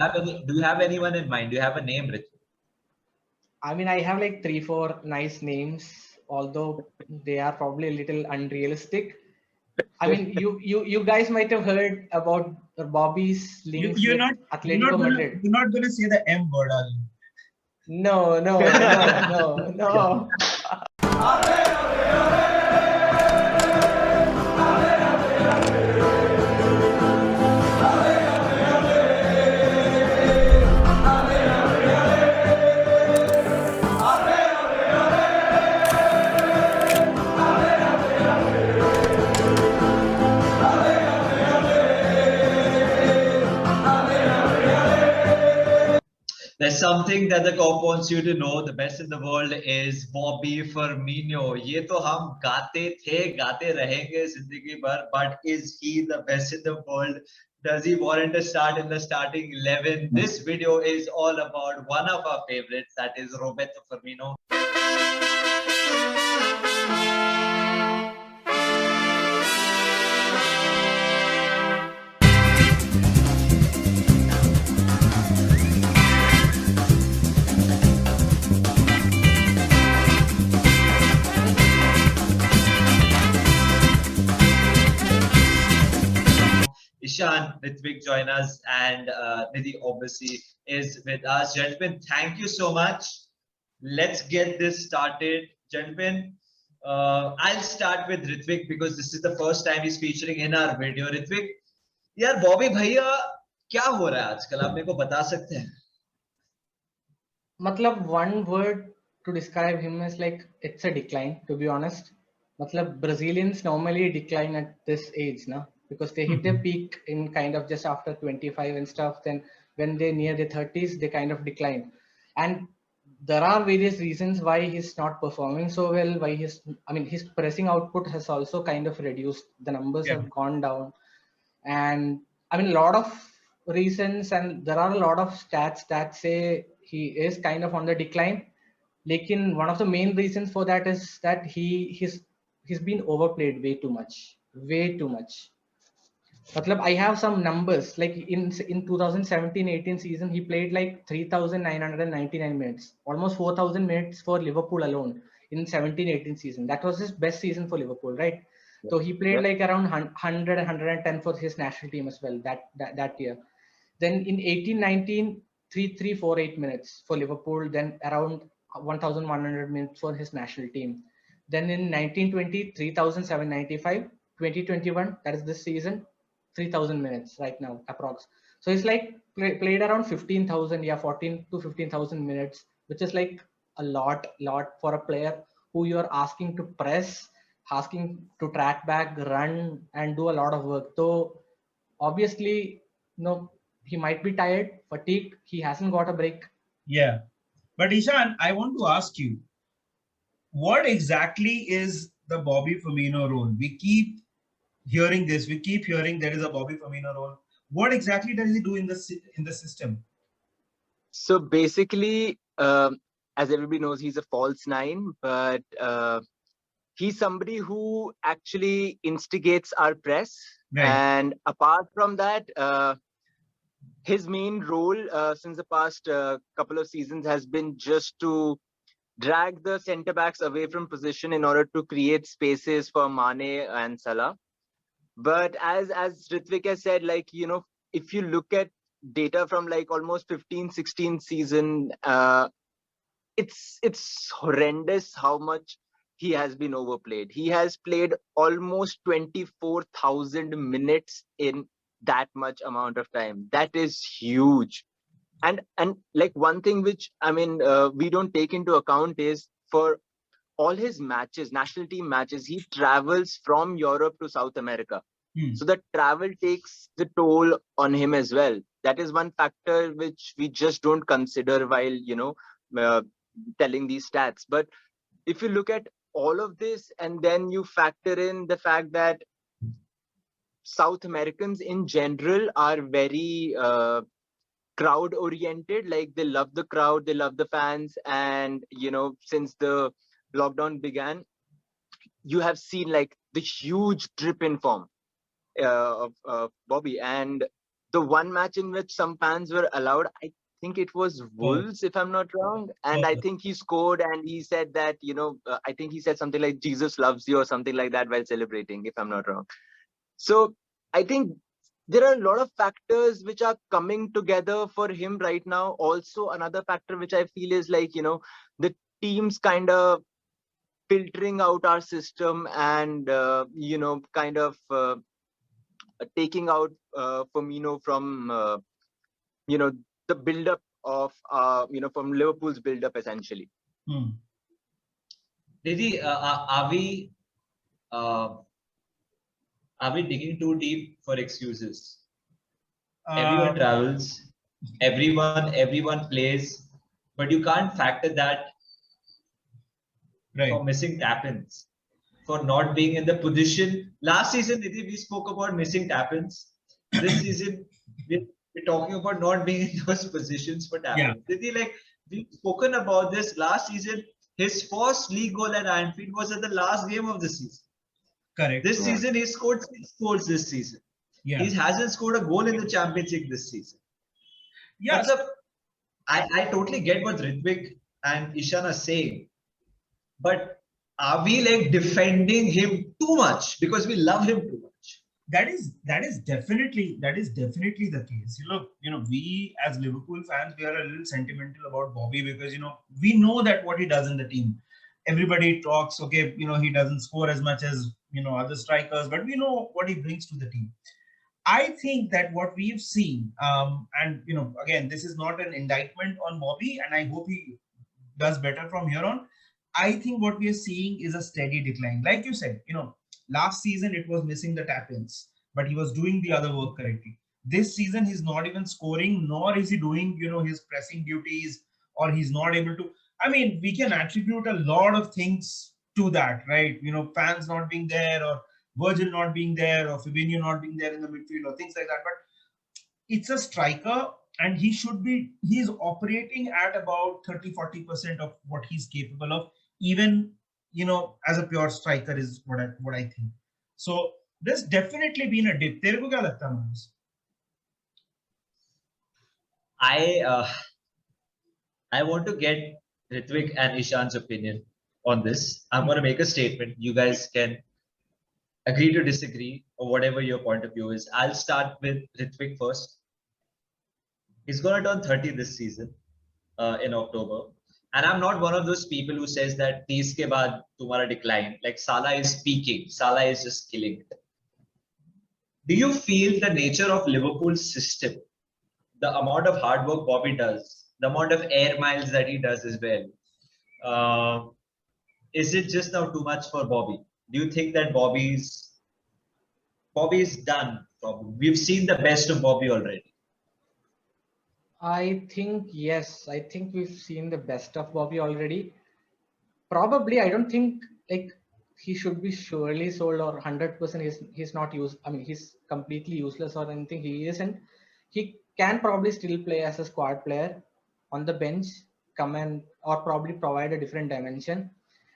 Do you have anyone in mind? Do you have a name, Rich? I mean, I have like 3-4 nice names, although they are probably a little unrealistic. I mean, you guys might have heard about Bobby's links You're with not Atletico Madrid. you're not gonna say the M word, are you? No, no, no, no, no. There's something that the cop wants you to know. The best in the world is Bobby Firmino. ये तो हम गाते थे, गाते रहेंगे जिंदगी भर. But is he the best in the world? Does he warrant a start in the starting 11? This video is all about one of our favorites, that is Roberto Firmino. Ishan, Ritvik join us, and Nidhi obviously is with us. Gentlemen, thank you so much. Let's get this started. Gentlemen, I'll start with Ritvik because this is the first time he's featuring in our video. Ritvik, यार बॉबी भैया क्या हो रहा है आजकल, आप मेरे को बता सकते हैं? मतलब one word to describe him is like it's a decline, to be honest. मतलब Brazilians normally decline at this age, na? Because they hit their peak in kind of just after 25 and stuff. Then when they near their 30s, they kind of decline. And there are various reasons why he's not performing so well. Why his pressing output has also kind of reduced. The numbers have gone down, and I mean a lot of reasons, and there are a lot of stats that say he is kind of on the decline. Lekin one of the main reasons for that is that he's been overplayed way too much, way too much. Matlab, I have some numbers like in 2017-18 season he played like 3,999 minutes, almost 4,000 minutes for Liverpool alone in 17-18 season. That was his best season for Liverpool, right? So he played like around 100 110 for his national team as well that year. Then in 18-19, 3,348 minutes for Liverpool, then around 1,100 minutes for his national team. Then in 19-20, 3,795, 2021, that is this season, 3,000 minutes right now, approx. So it's like played around 15,000, 14 to 15,000 minutes, which is like a lot for a player who you're asking to press, asking to track back, run, and do a lot of work. So obviously, he might be tired, fatigued. He hasn't got a break. Yeah. But Ishan, I want to ask you, what exactly is the Bobby Firmino role? We keep hearing this. We keep hearing there is a Bobby Firmino role. What exactly does he do in the system? So basically, as everybody knows, he's a false nine, but he's somebody who actually instigates our press. Right. And apart from that, his main role since the past couple of seasons has been just to drag the centre backs away from position in order to create spaces for Mane and Salah. But as Ritvik has said, like, if you look at data from like almost 15-16 season, it's horrendous how much he has been overplayed. He has played almost 24,000 minutes in that much amount of time. That is huge. And like one thing which we don't take into account is for all his matches, national team matches, he travels from Europe to South America. So the travel takes the toll on him as well. That is one factor which we just don't consider while telling these stats. But if you look at all of this and then you factor in the fact that South Americans in general are very crowd oriented, like they love the crowd, they love the fans, and since the lockdown began, you have seen like the huge drip in form of Bobby. And the one match in which some fans were allowed, I think it was Wolves, if I'm not wrong. And I think he scored and he said that, I think he said something like Jesus loves you or something like that while celebrating, if I'm not wrong. So I think there are a lot of factors which are coming together for him right now. Also, another factor which I feel is like, the teams kind of filtering out our system and, kind of taking out Firmino from, the build-up of, from Liverpool's build-up essentially. Didi, are we digging too deep for excuses? Everyone travels, everyone plays, but you can't factor that for missing tap-ins, for not being in the position. Last season, Nidhi, we spoke about missing tap-ins. This season, we're talking about not being in those positions for tap-ins. Nidhi, like we've spoken about this last season, his first league goal at Anfield was at the last game of the season. Correct. This season, he scored 6 goals this season. He hasn't scored a goal in the Champions League this season. Yeah. I totally get what Ritwik and Ishan are saying. But are we like defending him too much because we love him too much? That is definitely the case. We as Liverpool fans, we are a little sentimental about Bobby because we know that what he does in the team. Everybody talks, okay, he doesn't score as much as other strikers, but we know what he brings to the team. I think that what we've seen, and again, this is not an indictment on Bobby, and I hope he does better from here on. I think what we are seeing is a steady decline. Like you said, last season it was missing the tap-ins, but he was doing the other work correctly. This season he's not even scoring, nor is he doing, his pressing duties, or he's not able to. I mean, we can attribute a lot of things to that, right? Fans not being there, or Virgil not being there, or Fabinho not being there in the midfield, or things like that. But it's a striker, and he's operating at about 30-40% of what he's capable of, even as a pure striker, is what I think. So there's definitely been a dip. Tere ko kya lagta hai, Manus? I want to get Ritwik and Ishan's opinion on this. I'm going to make a statement. You guys can agree to disagree or whatever your point of view is. I'll start with Ritwik first. He's going to turn 30 this season in October. And I'm not one of those people who says that 30 ke baad tumhara decline. Like Salah is peaking. Salah is just killing it. Do you feel the nature of Liverpool's system, the amount of hard work Bobby does, the amount of air miles that he does as well, is it just now too much for Bobby? Do you think that Bobby's done? We've seen the best of Bobby already. I think yes. I think we've seen the best of Bobby already. Probably, I don't think like he should be surely sold or 100%. He's not used. I mean, he's completely useless or anything. He isn't. He can probably still play as a squad player on the bench, come and or probably provide a different dimension.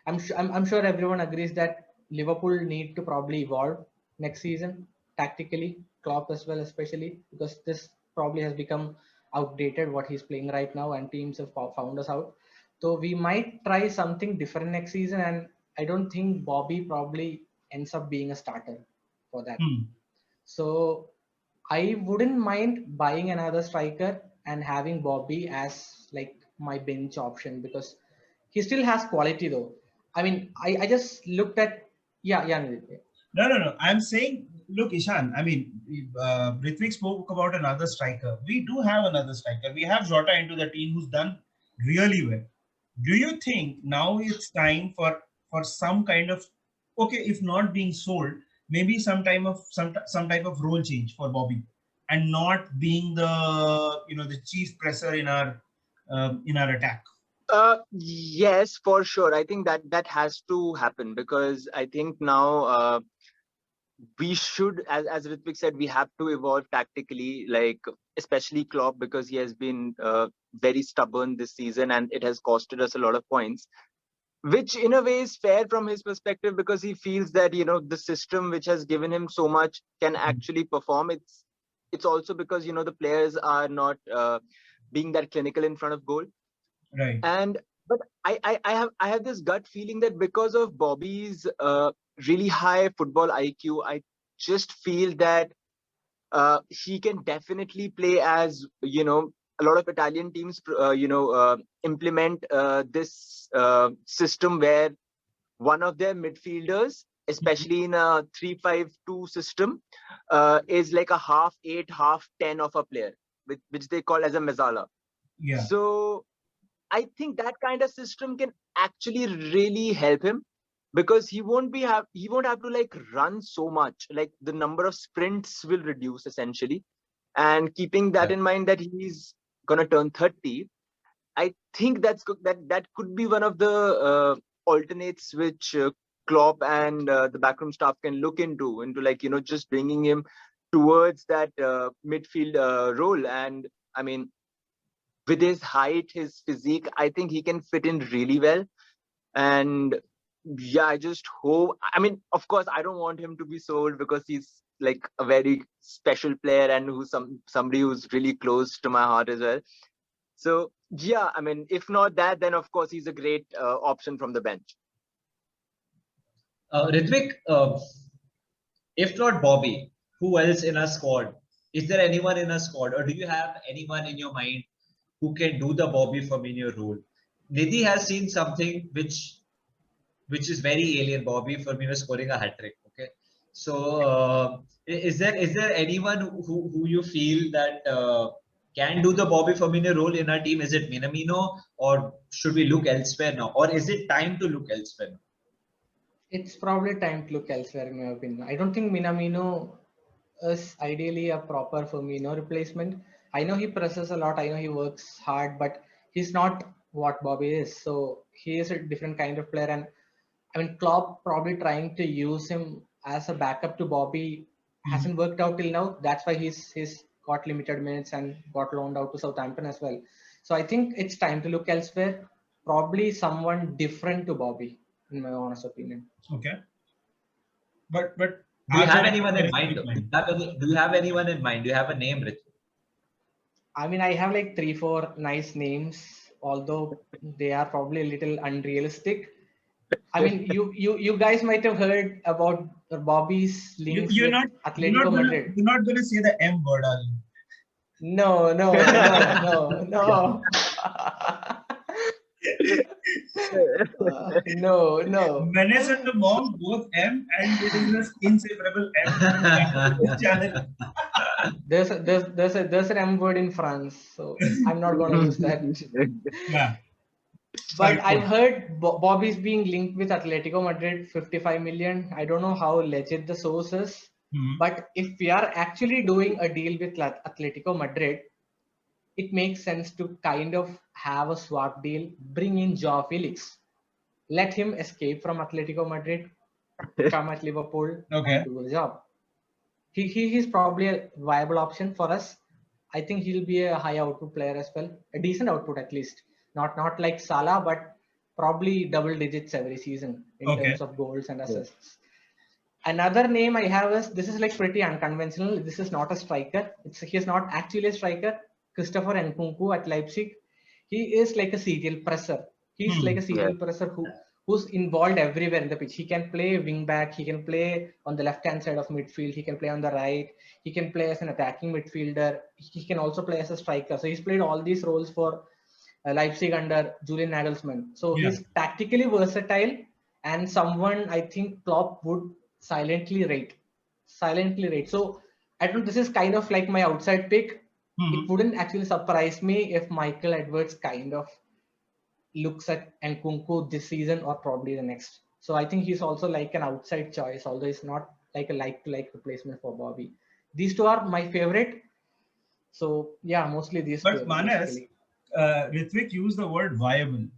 I'm sure everyone agrees that Liverpool need to probably evolve next season tactically, Klopp as well, especially because this probably has become outdated what he's playing right now, and teams have found us out. So we might try something different next season, and I don't think Bobby probably ends up being a starter for that. So I wouldn't mind buying another striker and having Bobby as like my bench option because he still has quality though. I mean, I just looked at yeah. No. I'm saying, look, Ishan. I mean, Ritwik spoke about another striker. We do have another striker. We have Jota into the team who's done really well. Do you think now it's time for some kind of, okay, if not being sold, maybe some type of role change for Bobby, and not being the the chief presser in our attack? Yes, for sure. I think that has to happen because I think now we should, as Ritwik said, we have to evolve tactically, like especially Klopp, because he has been very stubborn this season and it has costed us a lot of points, which in a way is fair from his perspective because he feels that the system which has given him so much can actually perform. it's also because, the players are not being that clinical in front of goal. Right. And but I have this gut feeling that because of Bobby's really high football IQ, I just feel that he can definitely play as, a lot of Italian teams implement this system where one of their midfielders, especially in a 3-5-2 system, is like a half 8, half 10 of a player, which they call as a mezzala. Yeah. So I think that kind of system can actually really help him, because he won't have to like run so much. Like the number of sprints will reduce essentially. And keeping that in mind that he's gonna turn 30, I think that could be one of the alternates which Klopp and the backroom staff can look into like, just bringing him towards that midfield role. And I mean, with his height, his physique, I think he can fit in really well. And yeah, I just hope. I mean, of course, I don't want him to be sold because he's like a very special player and who's somebody who's really close to my heart as well. So yeah, I mean, if not that, then of course he's a great option from the bench. Ritvik, if not Bobby, who else in our squad? Is there anyone in our squad, or do you have anyone in your mind who can do the Bobby Firmino role? Nidhi has seen something which is very alien. Bobby Firmino scoring a hat trick. Okay, so is there anyone who you feel that can do the Bobby Firmino role in our team? Is it Minamino, or should we look elsewhere now, or is it time to look elsewhere now? It's probably time to look elsewhere, in my opinion. I don't think Minamino is ideally a proper Firmino replacement. I know he presses a lot. I know he works hard, but he's not what Bobby is. So he is a different kind of player. And I mean, Klopp probably trying to use him as a backup to Bobby hasn't worked out till now. That's why he's got limited minutes and got loaned out to Southampton as well. So I think it's time to look elsewhere. Probably someone different to Bobby, in my honest opinion. Okay. But do you have anyone in mind? Do you have anyone in mind? Do you have a name, Rich? I mean, I have like 3-4 nice names, although they are probably a little unrealistic. I mean, you guys might have heard about Bobby's links with Atletico Madrid. You're not going to say the M word, are you? No. No. Menace and the Monk, both M, and it is this inseparable M channel. There's an M word in France, so I'm not going to use that. Yeah. But I've heard Bobby's being linked with Atletico Madrid, 55 million. I don't know how legit the source is, but if we are actually doing a deal with Atletico Madrid, it makes sense to kind of have a swap deal, bring in Joao Felix, let him escape from Atletico Madrid, come at Liverpool, and do the job. He's probably a viable option for us. I think he'll be a high output player as well, a decent output at least. Not like Salah, but probably double digits every season in terms of goals and assists. Another name I have is, this is like pretty unconventional. This is not a striker. He's not actually a striker. Christopher Nkunku at Leipzig. He is like a serial presser. He's like a serial presser who's involved everywhere in the pitch. He can play wing back. He can play on the left-hand side of midfield. He can play on the right. He can play as an attacking midfielder. He can also play as a striker. So he's played all these roles for Leipzig under Julian Nagelsmann. So he's tactically versatile and someone I think Klopp would silently rate. So I don't. This is kind of like my outside pick. It wouldn't actually surprise me if Michael Edwards kind of looks at Nkunku this season or probably the next. So I think he's also like an outside choice, although he's not like a like-to-like replacement for Bobby. These two are my favorite. So yeah, mostly these two. But Manas, Ritvik used the word viable.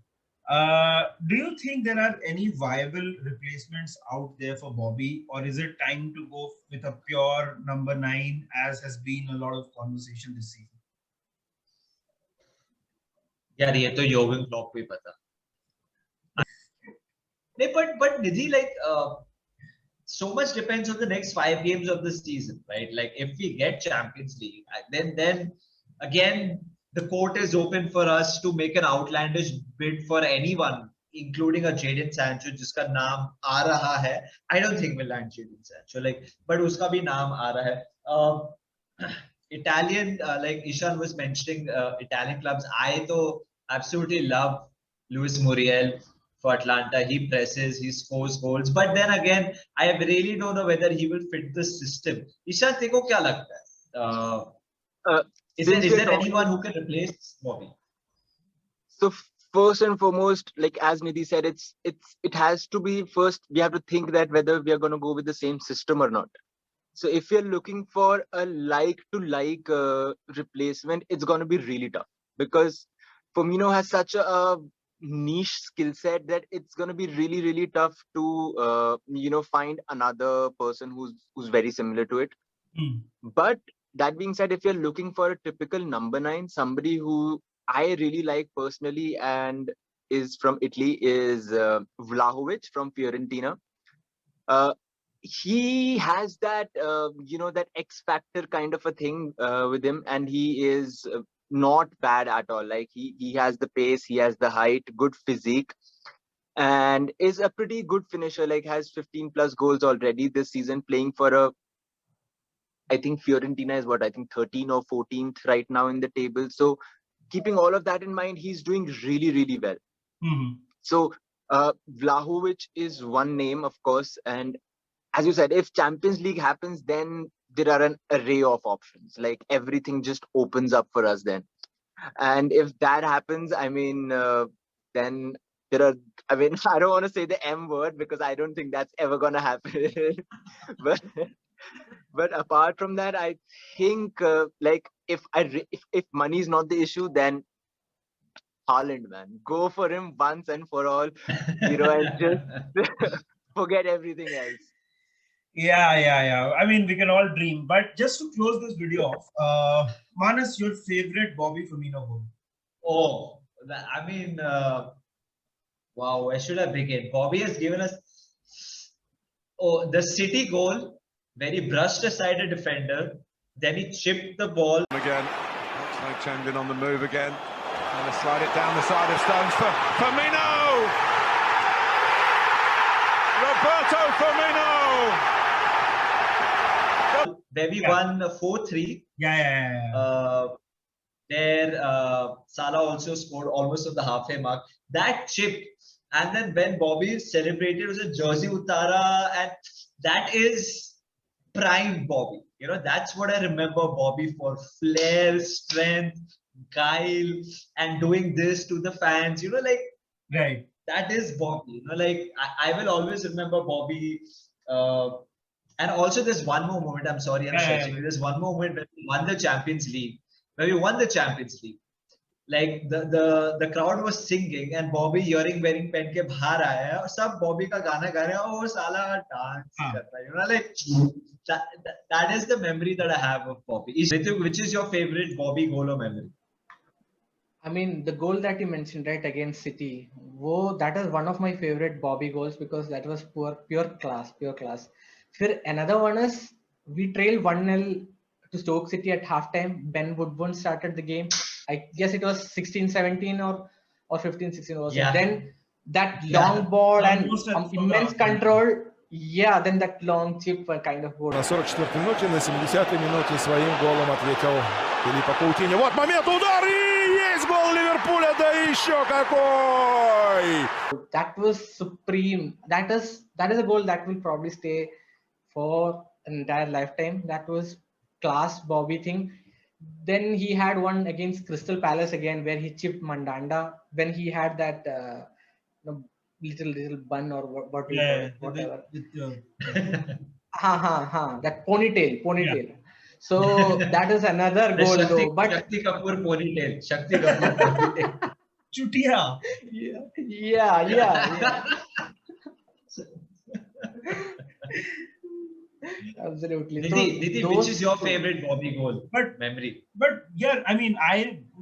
Do you think there are any viable replacements out there for Bobby, or is it time to go with a pure number 9, as has been a lot of conversation this season? यार ये तो योगन Klopp को ही पता नहीं, but Nidhi, like so much depends on the next 5 games of the season, right? Like if we get Champions League, then again the court is open for us to make an outlandish bid for anyone, including a Jadon Sancho, जिसका नाम आ रहा है. I don't think we'll land Jadon Sancho, like, but उसका भी नाम आ रहा है. Italian, like Ishan was mentioning, Italian clubs. I though absolutely love Luis Muriel for Atlanta. He presses, he scores goals. But then again, I really don't know whether he will fit the system. Ishan, तेको क्या लगता है? Is there anyone who can replace Bobby? So first and foremost, like as Nidhi said, it has to be first. We have to think that whether we are going to go with the same system or not. So if you're looking for a like-to-like replacement, it's going to be really tough because Firmino has such a niche skill set that it's going to be really, really tough to find another person who's very similar to it. But that being said, if you're looking for a typical number 9, somebody who I really like personally and is from Italy is Vlahovic from Fiorentina. He has that that X factor kind of a thing with him, and he is not bad at all. Like he has the pace, he has the height, good physique, and is a pretty good finisher. Like has 15 plus goals already this season, playing for I think Fiorentina is 13 or 14th right now in the table. So keeping all of that in mind, he's doing really, really well. So Vlahovic is one name, of course, and as you said, if Champions League happens, then there are an array of options. Like everything just opens up for us then. And if that happens, I mean, then there are, I mean, I don't want to say the M word because I don't think that's ever going to happen. but apart from that, I think like if money is not the issue, then Haaland, man, go for him once and for all, and just forget everything else. Yeah. I mean, we can all dream. But just to close this video off, Manas, your favorite Bobby Firmino goal? Oh, I mean, wow, where should I begin? Bobby has given us the City goal, where he brushed aside a defender, then he chipped the ball. Again, looks like Chandin on the move again. Trying to slide it down the side of Stones for Firmino! Roberto Firmino! Where we won 4-3. Yeah. There, Salah also scored almost on the halfway mark. That chip, and then when Bobby celebrated, was a jersey utara, and that is prime Bobby. That's what I remember Bobby for: flair, strength, guile, and doing this to the fans. Right. That is Bobby. Like I will always remember Bobby. And also, there's one more moment. I'm sorry, I'm stretching. There's one more moment when we won the Champions League. Like the crowd was singing and Bobby earring wearing pen ke bahar aaya hai, aur sab Bobby ka gana ga rahe hain, aur Salah dance kar raha hai. Like that is the memory that I have of Bobby. Ritik, which is your favorite Bobby goal or memory? I mean, the goal that you mentioned, right, against City, that is one of my favorite Bobby goals because that was pure class. Then another one is we trailed 1-0 to Stoke City at halftime. Ben Woodburn started the game. I guess it was 16-17 or 15-16 also. Yeah. Then that long ball and immense control. Yeah, then that long chip kind of goal. На 44-й минуте, на 70-й минуте своим голом ответил Филиппо Каутиньо. Вот момент, удар, и есть гол Ливерпуля, да еще какой! That was supreme. That is a goal that will probably stay for an entire lifetime. That was class Bobby thing. Then he had one against Crystal Palace again where he chipped Mandanda when he had that little bun or whatever. That ponytail. Yeah. So that is another goal though. But Shakti Kapoor ponytail. Chutia. Yeah. Absolutely. Nidhi, which is your favorite Bobby goal memory? But yeah, I mean,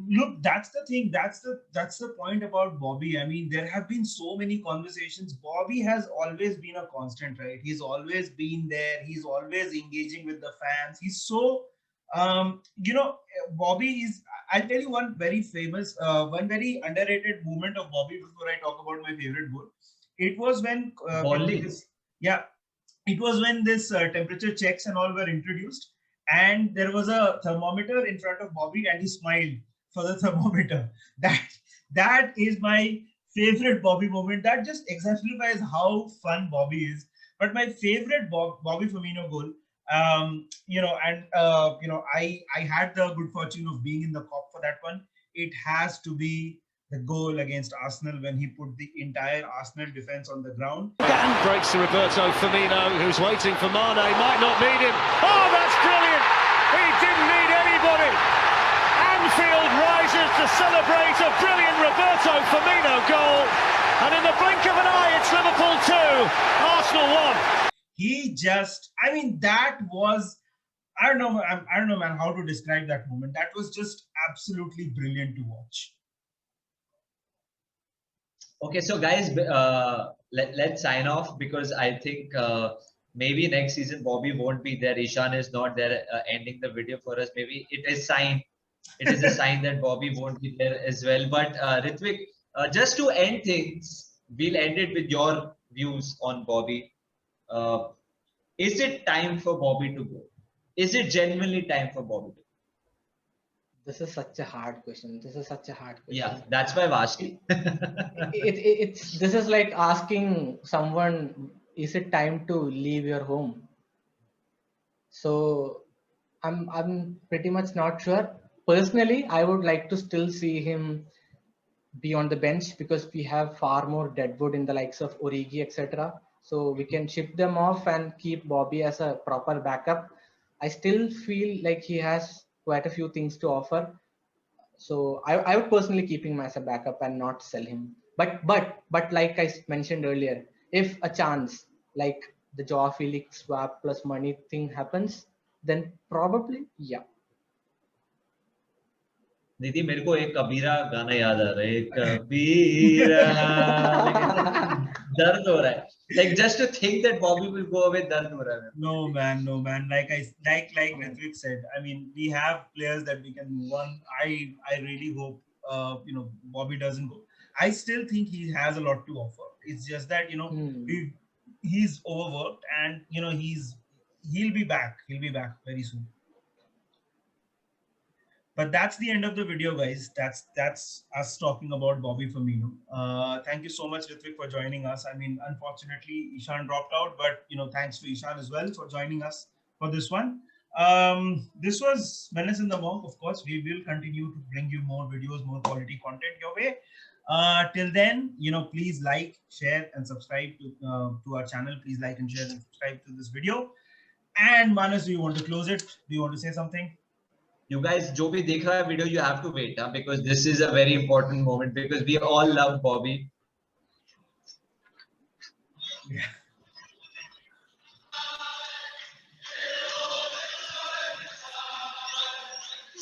look, that's the thing. That's the point about Bobby. I mean, there have been so many conversations. Bobby has always been a constant, right? He's always been there. He's always engaging with the fans. He's so, Bobby is. I'll tell you one very famous, one very underrated moment of Bobby before I talk about my favorite goal. It was when, Bowling. it was when this temperature checks and all were introduced, and there was a thermometer in front of Bobby, and he smiled for the thermometer. That is my favorite Bobby moment. That just exemplifies how fun Bobby is. But my favorite Bobby Firmino goal, I had the good fortune of being in the COP for that one. It has to be the goal against Arsenal when he put the entire Arsenal defense on the ground. And breaks to Roberto Firmino, who's waiting for Mane, might not need him. Oh, that's brilliant! He didn't need anybody. Anfield rises to celebrate a brilliant Roberto Firmino goal. And in the blink of an eye, it's Liverpool 2, Arsenal 1. That was, I don't know, man, how to describe that moment. That was just absolutely brilliant to watch. Okay, so guys, let's sign off, because I think maybe next season Bobby won't be there. Ishan is not there ending the video for us. Maybe it is a sign that Bobby won't be there as well. But Ritwik, just to end things, we'll end it with your views on Bobby. Is it time for Bobby to go? Is it genuinely time for Bobby to go? This is such a hard question. Yeah, that's why I've asked you. This is like asking someone, is it time to leave your home? So I'm pretty much not sure. Personally, I would like to still see him be on the bench, because we have far more deadwood in the likes of Origi, etc. So we can ship them off and keep Bobby as a proper backup. I still feel like he has quite a few things to offer. So I would personally keep him as a backup and not sell him. But like I mentioned earlier, if a chance like the Joao Felix swap plus money thing happens, then probably, yeah. निधि, मेरे को एक कबीरा गाना याद आ रहा है, कबीरा दर्द हो रहा है. Like, just to think that Bobby will go away, dard ho raha hai. No man. Like Ritwik said, I mean, we have players that we can move on. I really hope Bobby doesn't go. I still think he has a lot to offer. It's just that he's overworked, and he'll be back. He'll be back very soon. But that's the end of the video, guys. That's us talking about Bobby Firmino. Thank you so much, Ritwik, for joining us. I mean, unfortunately, Ishan dropped out, but thanks to Ishan as well for joining us for this one. This was Menace in the Monk. Of course, we will continue to bring you more videos, more quality content your way. Till then, please like, share, and subscribe to our channel. Please like and share and subscribe to this video. And Manas, do you want to close it? Do you want to say something? You guys, जो भी देख रहा है video, you have to wait, because this is a very important moment, because we all love Bobby. Yeah.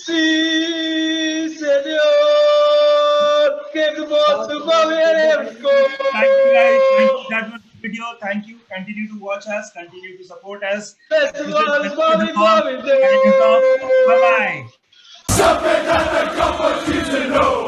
Sí, señor. Que hermoso Bobby, let's go. Thank you, guys. That was the video. Thank you. Continue to watch us. Continue to support us. Best of all, Bobby, Bobby. Bye-bye. Запитати композицію.